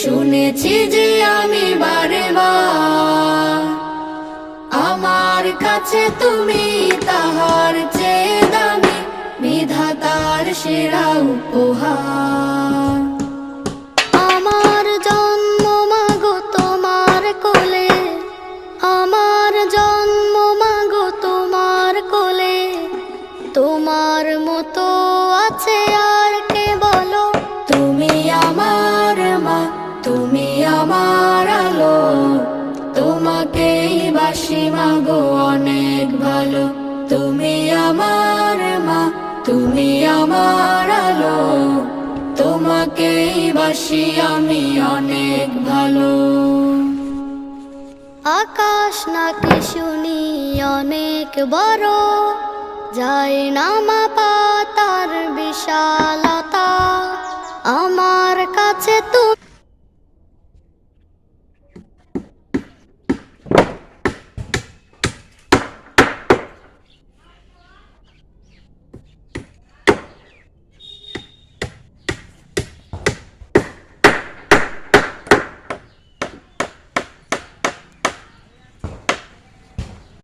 শুনেছি যে আমি বারে বার, আমার কাছে তুমি তাহার চেয়ে দামি, বিধাতার সেরা উপহার। আমার জন্ম মাগো তোমার কোলে, আমার জন্ম মাগো তোমার কোলে, তোমার মতো আছে আর কে বলো। তুমি আমার মা, তুমি আমার আলো, তোমাকেই বাসি মাগো অনেক ভালো। তুমি আমার মা, তুমি আমার আলো, তোমাকেই বাসি আমি অনেক ভালো। আকাশ নাকি শুনি অনেক বড়, যায় না মাপা তার বিশালতা, আমার কাছে তুমি